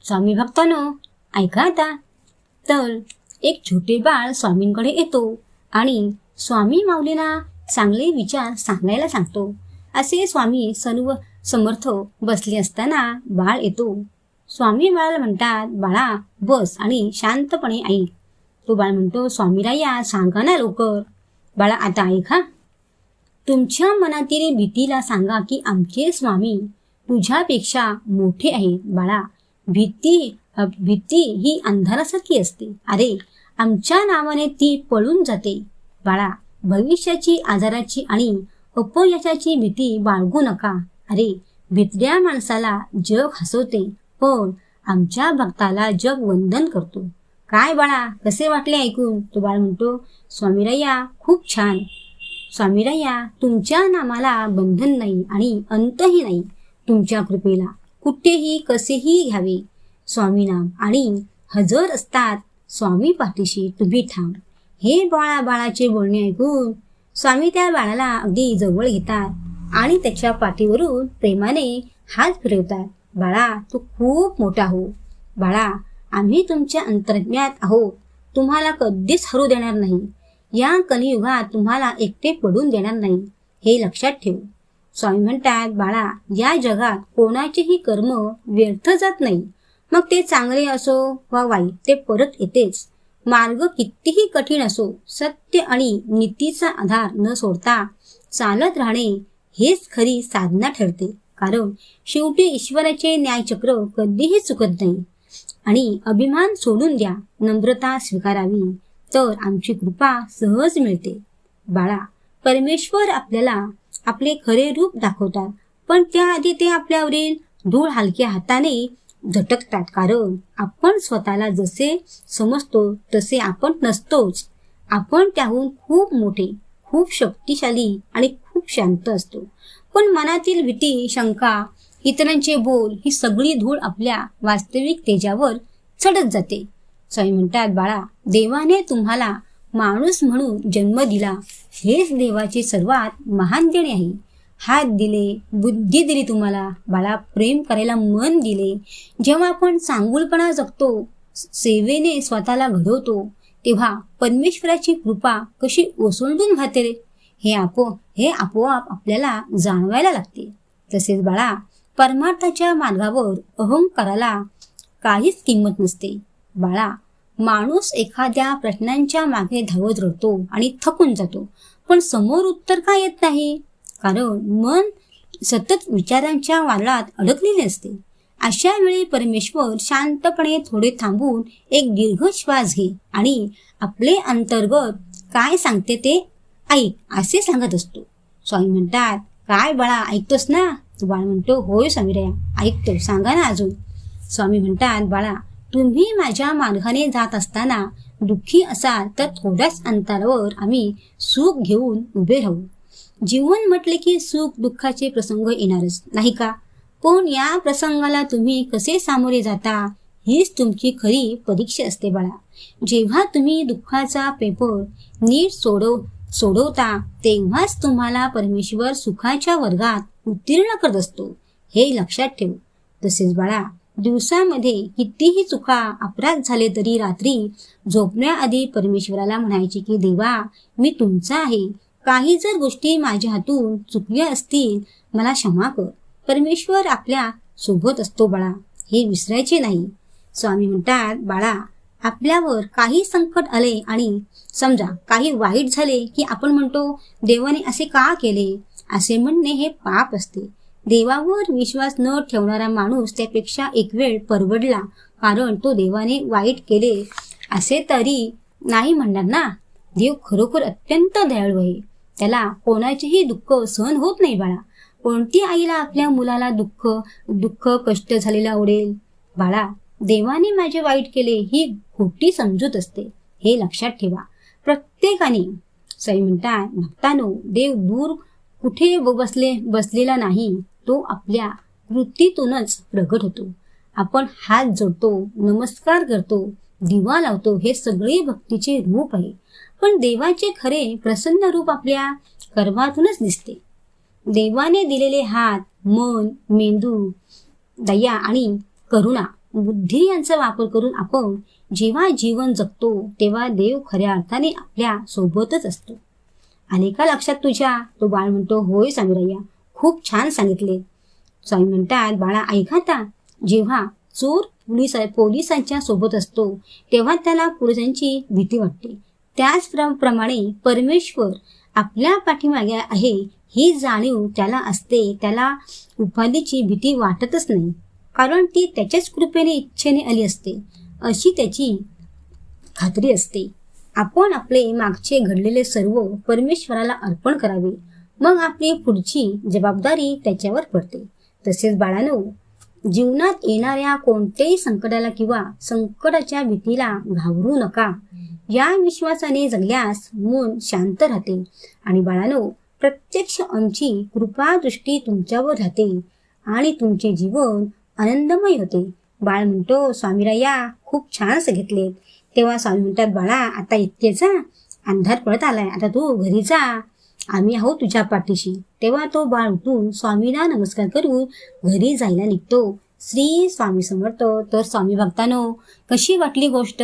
स्वामी भक्तांनो, ऐका आता. तर एक छोटे बाळ स्वामींकडे येतो आणि स्वामी माऊलीला चांगले विचार सांगायला सांगतो. असे स्वामी सर्व समर्थ बसले असताना बाळ येतो. स्वामी बाळाला म्हणतात, बाळा बस आणि शांतपणे ऐक. तो बाळ म्हणतो, स्वामीराया सांगा ना लवकर. बाळा आता ऐका. तुमच्या मनातील भीतीला सांगा की आमचे स्वामी तुझ्यापेक्षा मोठे आहेत. बाळा भीती ही अंधारासारखी असते. अरे आमच्या नावाने ती पळून जाते. बाळा भविष्याची, आजाराची आणि अपयशाची भीती बाळगू नका. अरे भित्र्या माणसाला जग हसवते, पण आमच्या भक्ताला जग वंदन करतो. काय बाळा, कसे वाटले ऐकून? तो बाळ म्हणतो, स्वामीराया खूप छान. स्वामीराया तुमच्या नामाला बंधन नाही आणि अंतही नाही. तुमच्या कृपेला कुठेही कसेही घ्यावे. स्वामी नाम आणि हजर असतात स्वामी पाठीशी तुम्ही ठाम. हे बाळाचे बोलणे ऐकून स्वामी त्या बाळाला अगदी जवळ घेतात आणि त्याच्या पाठीवरून प्रेमाने हात फिरवतात. बाळा तू खूप मोठा हो. बाळा आम्ही तुमच्या अंतर्ज्ञात आहोत. तुम्हाला कधीच हरू देणार नाही. या कलियुगात तुम्हाला एकटे पडून देणार नाही, हे लक्षात ठेव. स्वामी म्हणतात, बाळा या जगात कोणाचेही कर्म व्यर्थ जात नाही. मग ते चांगले असो वा वाईट, ते परत येतेच. मार्ग कितीही कठीण असो, सत्य आणि नीतीचा आधार न सोडता चालत राहणे हेच खरी साधना ठरते. कारण शेवटी ईश्वराचे न्यायचक्र कधीही चुकत नाही. आणि अभिमान सोडून द्या, नम्रता स्वीकारावी, तर आमची कृपा सहज मिळते. बाळा परमेश्वर आपल्याला आपले खरे रूप दाखवतात, पण त्याआधी ते आपल्यावरील धूळ हलक्या हाताने झटकतात. कारण आपण स्वतःला जसे समजतो तसे आपण नसतोच. आपण त्याहून खूप मोठे, खूप शक्तिशाली आणि खूप शांत असतो. पण मनातील भीती, शंका, इतरांचे बोल ही सगळी धूळ आपल्या वास्तविक तेजावर चढत जाते. स्वामी म्हणतात, बाळा देवाने तुम्हाला माणूस म्हणून जन्म दिला, हेच देवाचे सर्वात महान देणे आहे. हात दिले, बुद्धी दिली तुम्हाला. बाळा प्रेम करायला मन दिले. जेव्हा आपण चांगुलपणा जगतो, सेवेने स्वतःला घडवतो, तेव्हा परमेश्वराची कृपा कशी ओसंडून वाहते रे, हे आपोआप आपल्याला जाणवायला लागते. तसेच बाळा परमार्थाच्या मार्गावर अहंकाराला काहीच किंमत नसते. बाळा माणूस एखाद्या प्रश्नांच्या मागे धावत राहतो आणि थकून जातो, पण समोर उत्तर का येत नाही? कारण मन सतत विचारांच्या वादळात अडकलेले असते. अशा वेळी परमेश्वर शांतपणे थोडे थांबून एक दीर्घ श्वास घे आणि आपले अंतर्गत काय सांगते ते ऐक, असे सांगत असतो. स्वामी म्हणतात, काय बाळा ऐकतोस ना? बाळ म्हणतो, होय स्वामीराया ऐकतो, सांगा ना अजून. स्वामी म्हणतात, बाळा तुम्ही माझ्या मार्गाने जात असताना दुःखी असाल तर थोड्याच अंतरावर आम्ही सुख घेऊन उभे राहू. जीवन म्हटले की सुख दुःखाचे प्रसंग येणारच, नाही का? पण या प्रसंगाला तुम्ही कसे सामोरे जाता हीच तुमची खरी परीक्षा असते बाळा. जेव्हा तुम्ही दुःखाचा पेपर नीट सोडवता तेव्हाच तुम्हाला परमेश्वर सुखाच्या वर्गात उत्तीर्ण करत असतो, हे लक्षात ठेव. तसेच बाळा दिवसामध्ये कितीही चुका अपराध झाले तरी रात्री झोपण्याआधी परमेश्वराला म्हणायचे की देवा मी तुमचा आहे. काही जर गोष्टी माझ्या हातून चुकल्या असतील मला क्षमा कर. परमेश्वर आपल्या सोबत असतो बाळा, हे विसरायचे नाही. स्वामी म्हणतात, बाळा आपल्यावर काही संकट आले आणि समजा काही वाईट झाले की आपण म्हणतो देवाने असे का केले. असे म्हणणे हे पाप असते. देवावर विश्वास न ठेवणारा माणूस त्यापेक्षा एक वेळ परवडला, कारण तो देवाने वाईट केले असे तरी नाही म्हणणार ना. देव खरोखर अत्यंत दयाळू आहे. त्याला कोणाचेही दुःख सहन होत नाही बाळा. कोणती आईला आपल्या मुलाला दुःख कष्ट झालेला आवडेल? बाळा देवाने माझे वाईट केले ही खोटी समजूत असते, हे लक्षात ठेवा प्रत्येकाने. स्वामी म्हणतात, भक्तांनो देव दूर कुठे बसलेला नाही, तो आपल्या कृतीतूनच प्रगट होतो. आपण हात जोडतो, नमस्कार करतो, दिवा लावतो, हे सगळे भक्तीचे रूप आहे. पण देवाचे खरे प्रसन्न रूप आपल्या कर्मातूनच दिसते. देवाने दिलेले हात, मन, मेंदू, दया आणि करुणा बुद्धी यांचा वापर करून आपण जेव्हा जीवन जगतो तेव्हा देव खऱ्या अर्थाने आपल्या सोबतच असतो. आले का लक्षात तुझ्या? तो बाळ म्हणतो, होय स्वामीराया, खूप छान सांगितले. स्वामी म्हणतात, बाळा ऐक आता, जेव्हा चोर पोलिसांच्या सोबत असतो तेव्हा त्याला पोलिसांची भीती वाटते. त्याचप्रमाणे परमेश्वर आपल्या पाठीमागे आहे ही जाणीव त्याला असते. त्याला उपाधीची भीती वाटतच नाही, कारण ती त्याच्याच कृपेने इच्छेने आली असते अशी त्याची खात्री असते. आपण आपले मागचे घडलेले सर्व परमेश्वराला अर्पण करावे, मग आपली पुढची जबाबदारी त्याच्यावर पडते. तसेच बाळांनो, जीवनात येणाऱ्या कोणत्याही संकटाला किंवा संकटाच्या भीतीला घाबरू नका. या विश्वासाने जगल्यास मन शांत राहते आणि बाळांनो, प्रत्यक्ष आमची कृपादृष्टी तुमच्यावर राहते आणि तुमचे जीवन आनंदमय होते. बाळ म्हणतो, स्वामीराया, खूप छान सांगितले. तेव्हा स्वामी म्हणतात, बाळा आता इतके जा, अंधार पडत आलाय, आता तू घरी जा, आम्ही आहोत तुझ्या पाठीशी. तेव्हा तो बाळ उठून स्वामीला नमस्कार करून घरी जायला निघतो. श्री स्वामी समर्थ. तर स्वामी भक्तांनो, कशी वाटली गोष्ट?